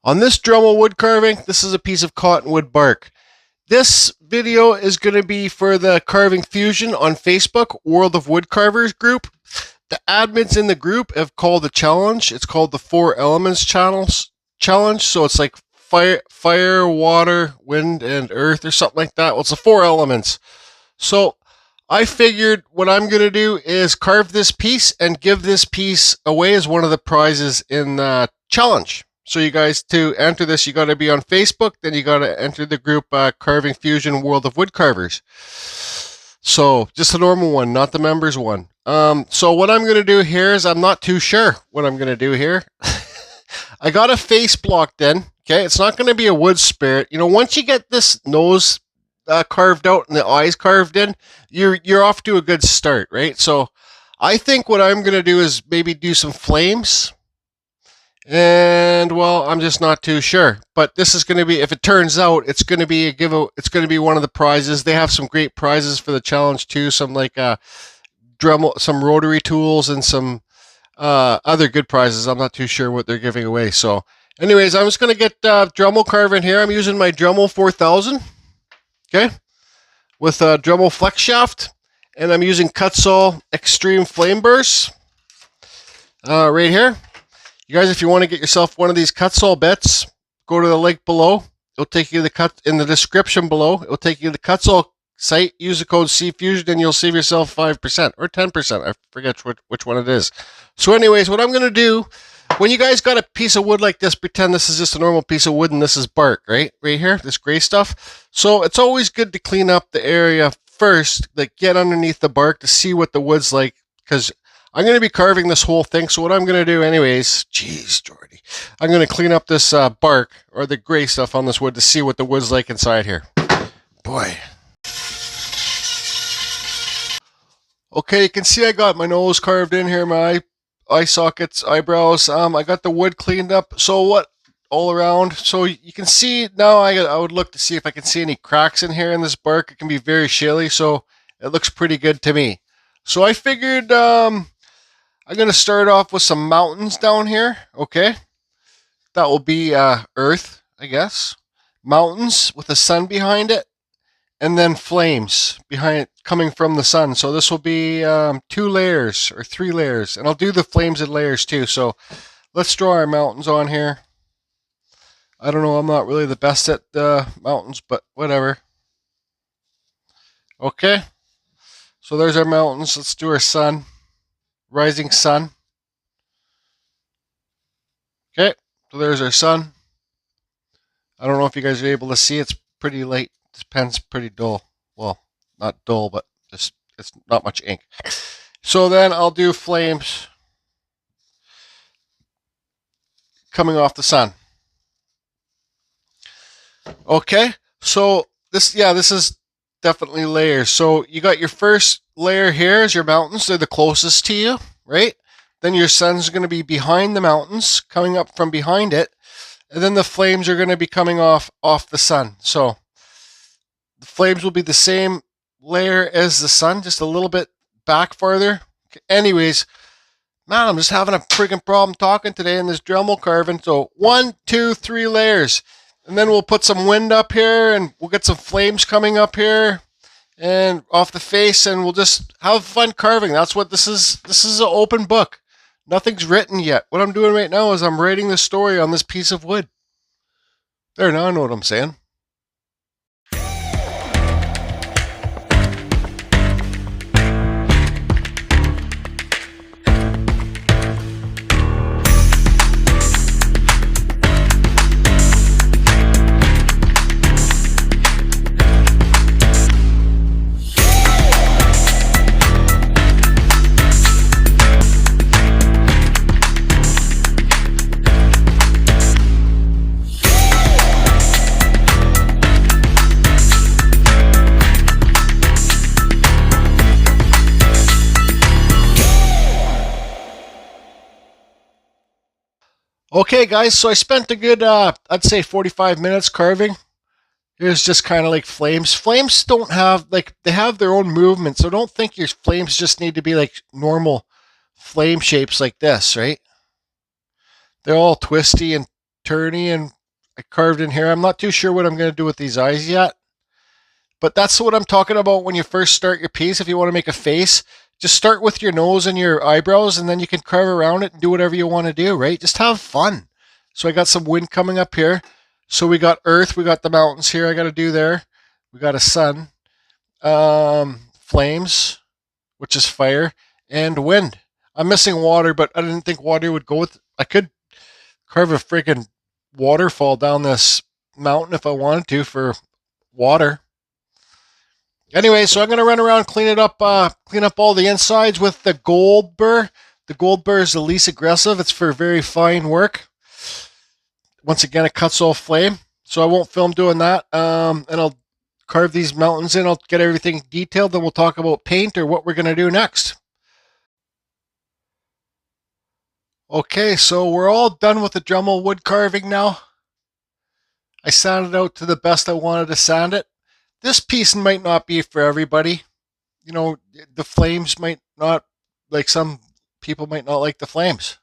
On this Dremel wood carving, this is a piece of cottonwood bark. This video is going to be for the Carving Fusion on Facebook, World of Wood Carvers group. The admins in the group have called the challenge. It's called the 4 Elements challenge. So it's like fire, water, wind, and earth or something like that. Well, it's the 4 elements. So I figured what I'm going to do is carve this piece and give this piece away as one of the prizes in the challenge. So you guys, to enter this, you got to be on Facebook. Then you got to enter the group Carving Fusion World of Wood Carvers. So just the normal one, not the members one. So what I'm going to do here is I'm not too sure what I'm going to do here. I got a face blocked in. Okay, it's not going to be a wood spirit. You know, once you get this nose carved out and the eyes carved in, you're off to a good start, right? So I think what I'm going to do is maybe do some flames. And well, I'm just not too sure, but this is going to be, if it turns out, it's going to be it's going to be one of the prizes. They have some great prizes for the challenge too. Some like Dremel, some rotary tools, and some other good prizes. I'm not too sure what they're giving away. So anyways, I'm just going to get Dremel carving here. I'm using my Dremel 4000, okay, with a Dremel flex shaft, and I'm using Kutzall extreme flame burs right here. You guys, if you want to get yourself one of these Kutzall bits, go to the link below. It'll take you to the in the description below. It'll take you to the Kutzall site. Use the code CFusion and you'll save yourself 5% or 10%. I forget which one it is. So anyways, what I'm going to do, when you guys got a piece of wood like this, pretend this is just a normal piece of wood and this is bark, right? Right here, this gray stuff. So it's always good to clean up the area first, like get underneath the bark to see what the wood's like, because I'm going to be carving this whole thing, so what I'm going to do anyways, geez, Jordy, I'm going to clean up this bark, or the gray stuff on this wood, to see what the wood's like inside here. Boy. Okay, you can see I got my nose carved in here, my eye sockets, eyebrows. I got the wood cleaned up, so what, all around. So you can see now, I would look to see if I can see any cracks in here in this bark. It can be very shaly, so it looks pretty good to me. So I figured, I'm going to start off with some mountains down here, okay? That will be earth, I guess. Mountains with the sun behind it, and then flames behind, coming from the sun. So this will be 2 layers or 3 layers, and I'll do the flames in layers too. So let's draw our mountains on here. I don't know, I'm not really the best at mountains, but whatever. Okay, so there's our mountains. Let's do our sun. Rising sun. Okay, so there's our sun. I don't know if you guys are able to see. It's pretty light. This pen's pretty dull. Well, not dull, but just it's not much ink. So then I'll do flames coming off the sun. Okay, so this is definitely layers. So you got your first layer here is your mountains. They're the closest to you, right? Then your sun's going to be behind the mountains, coming up from behind it. And then the flames are going to be coming off the sun. So the flames will be the same layer as the sun, just a little bit back farther. Anyways, man, I'm just having a freaking problem talking today in this Dremel carving. So 1, 2, 3 layers. And then we'll put some wind up here, and we'll get some flames coming up here and off the face, and we'll just have fun carving. That's what this is. This is an open book. Nothing's written yet. What I'm doing right now is I'm writing the story on this piece of wood. There, now I know what I'm saying. Okay, guys, so I spent a good, I'd say 45 minutes carving. Here's just kind of like flames. Flames don't have, like, they have their own movement, so don't think your flames just need to be like normal flame shapes like this, right? They're all twisty and turny and I carved in here. I'm not too sure what I'm going to do with these eyes yet. But that's what I'm talking about when you first start your piece. If you want to make a face, just start with your nose and your eyebrows, and then you can carve around it and do whatever you want to do, right? Just have fun. So I got some wind coming up here. So we got earth, we got the mountains here I got to do there. We got a sun, flames, which is fire, and wind. I'm missing water, but I didn't think water would go with it. I could carve a freaking waterfall down this mountain if I wanted to for water. Anyway, so I'm going to run around, clean up all the insides with the gold burr. The gold burr is the least aggressive. It's for very fine work. Once again, a Kutzall flame. So I won't film doing that. And I'll carve these mountains in. I'll get everything detailed. Then we'll talk about paint or what we're going to do next. Okay, so we're all done with the Dremel wood carving now. I sanded out to the best I wanted to sand it. This piece might not be for everybody. You know, the flames might not, like some people might not like the flames.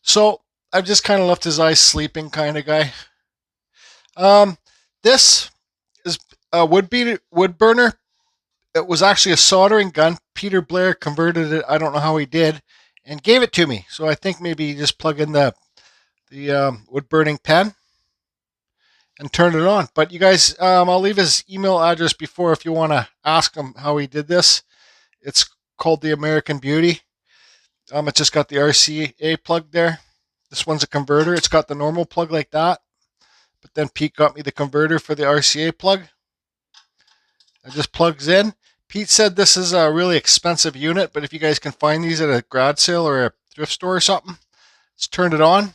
So I've just kind of left his eyes sleeping kind of guy. This is a wood burner. It was actually a soldering gun. Peter Blair converted it. I don't know how he did, and gave it to me. So I think maybe you just plug in the wood burning pen and turn it on. But you guys, I'll leave his email address before if you want to ask him how he did this. It's called the American Beauty. It just got the RCA plug there. This one's a converter. It's got the normal plug like that. But then Pete got me the converter for the RCA plug. It just plugs in. Pete said this is a really expensive unit, but if you guys can find these at a garage sale or a thrift store or something, let's turn it on.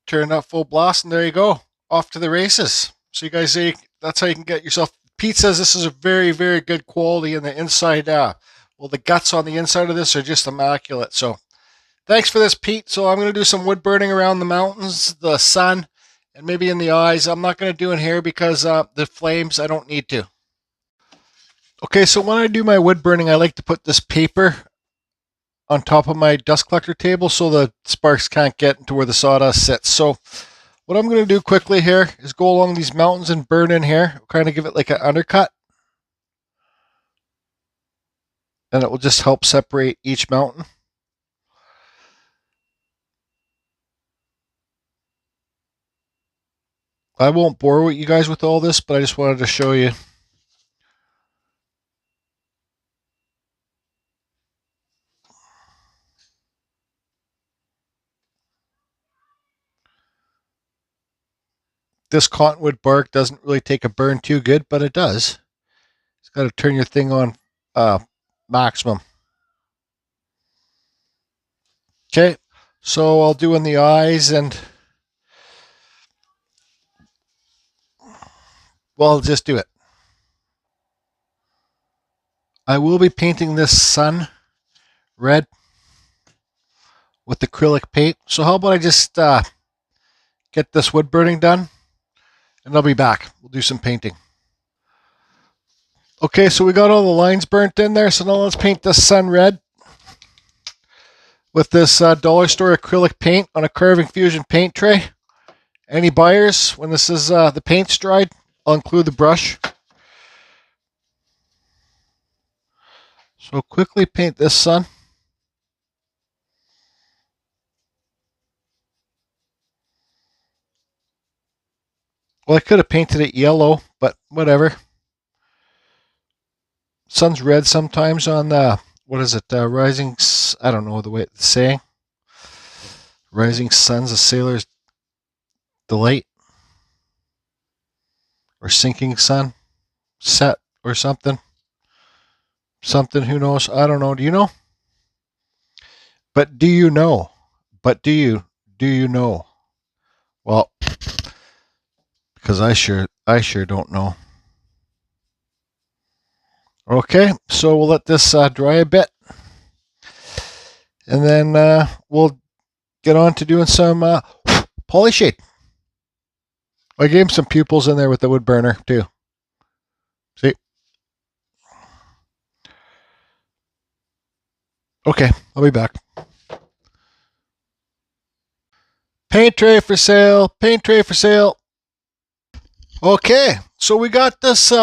Turn up full blast, and there you go. Off to the races. So you guys say that's how you can get yourself. Pete says this is a very, very good quality in the inside. Well, the guts on the inside of this are just immaculate. So thanks for this, Pete. So I'm going to do some wood burning around the mountains, the sun, and maybe in the eyes. I'm not going to do in here because the flames, I don't need to. Okay, so when I do my wood burning, I like to put this paper on top of my dust collector table so the sparks can't get into where the sawdust sits. So what I'm going to do quickly here is go along these mountains and burn in here, kind of give it like an undercut. And it will just help separate each mountain. I won't bore you guys with all this, but I just wanted to show you. This cottonwood bark doesn't really take a burn too good, but it does. It's got to turn your thing on maximum. Okay, so I'll do in the eyes and, well, I'll just do it. I will be painting this sun red with acrylic paint. So how about I just get this wood burning done and I'll be back. We'll do some painting. Okay, so we got all the lines burnt in there. So now let's paint this sun red with this dollar store acrylic paint on a Carving Fusion paint tray. Any buyers, when this is the paint's dried, I'll include the brush. So quickly paint this sun. Well, I could have painted it yellow, but whatever. Sun's red sometimes on the, what is it, rising, I don't know the way it's saying. Rising sun's a sailor's delight. Or sinking sun, set or something. Something, who knows? I don't know. Do you know? But do you know? But do you know? Well, because I sure don't know. Okay, so we'll let this dry a bit. And then we'll get on to doing some polyshade. I gave him some pupils in there with the wood burner too. See? Okay, I'll be back. Paint tray for sale. Paint tray for sale. Okay, so we got this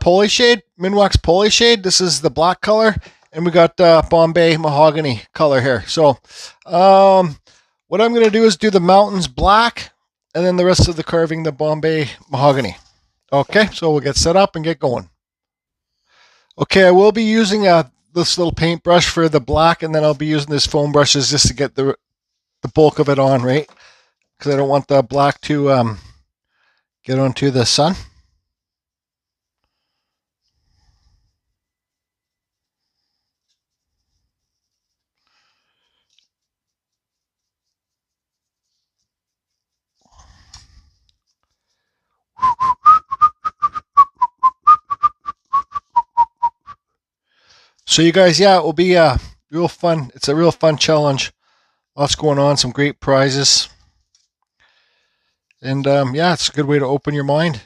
pulley shade, Minwax pulley shade. This is the black color, and we got Bombay mahogany color here. So what I'm going to do is do the mountains black, and then the rest of the carving the Bombay mahogany. Okay, so we'll get set up and get going. Okay, I will be using this little paintbrush for the black, and then I'll be using this foam brushes just to get the bulk of it on, right? Because I don't want the black to get onto the sun. So you guys, yeah, it will be real fun. It's a real fun challenge. Lots going on, some great prizes. And yeah, it's a good way to open your mind.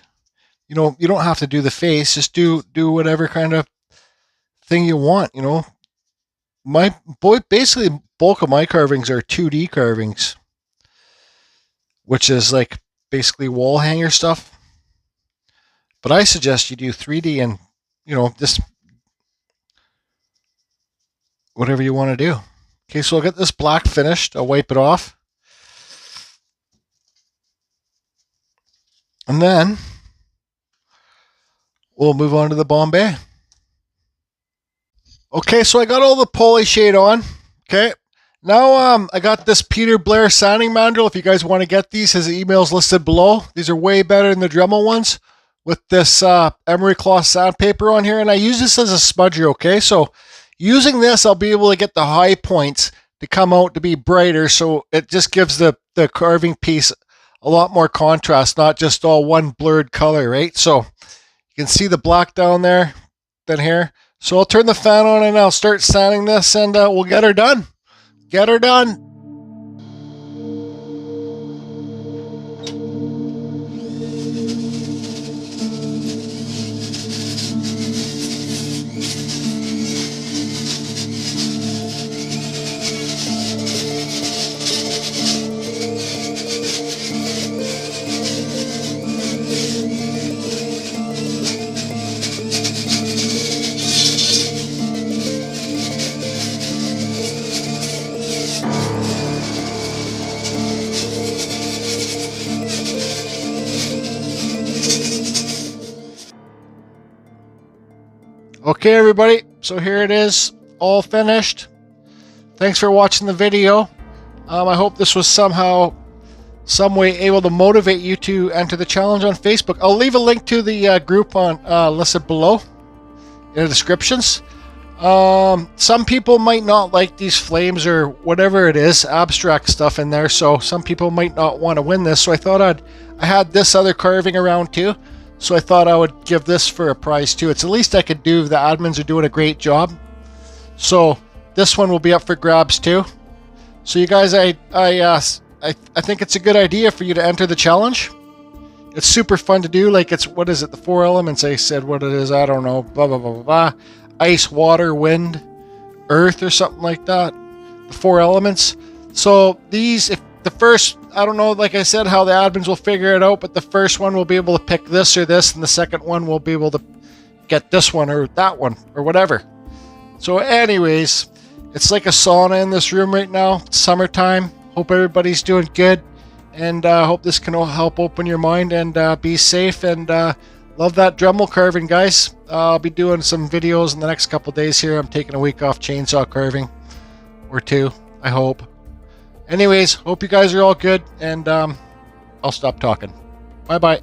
You know, you don't have to do the face, just do whatever kind of thing you want, you know. Basically bulk of my carvings are 2D carvings, which is like basically wall hanger stuff. But I suggest you do 3D and, you know, just whatever you want to do. Okay, so I'll get this black finished. I'll wipe it off. And then we'll move on to the Bombay. Okay, so I got all the pulley shade on. Okay, now I got this Peterblair sanding mandrel. If you guys want to get these, his email's listed below. These are way better than the Dremel ones with this emery cloth sandpaper on here. And I use this as a smudger, okay? So using this, I'll be able to get the high points to come out to be brighter. So it just gives the carving piece a lot more contrast, not just all one blurred color, right? So you can see the black down there, then here. So I'll turn the fan on and I'll start sanding this, and we'll get her done. Get her done. Okay, everybody, so here it is, all finished. Thanks for watching the video. I hope this was somehow, some way able to motivate you to enter the challenge on Facebook. I'll leave a link to the group on listed below in the descriptions. Some people might not like these flames or whatever it is, abstract stuff in there, so some people might not want to win this. So I thought I had this other carving around too. So I thought I would give this for a prize too. It's the least I could do. The admins are doing a great job. So this one will be up for grabs too. So you guys, I think it's a good idea for you to enter the challenge. It's super fun to do. Like, it's, what is it? The 4 elements. I said what it is. I don't know. Blah, blah, blah, blah, blah. Ice, water, wind, earth, or something like that. The 4 elements. So these, if the first, I don't know, like I said, how the admins will figure it out, but the first one will be able to pick this or this, and the second one will be able to get this one or that one or whatever. So anyways, it's like a sauna in this room right now. It's summertime. Hope everybody's doing good, and hope this can help open your mind, and be safe, and love that Dremel carving, guys. I'll be doing some videos in the next couple days here. I'm taking a week off chainsaw carving, or 2, I hope. Anyways, hope you guys are all good, and I'll stop talking. Bye-bye.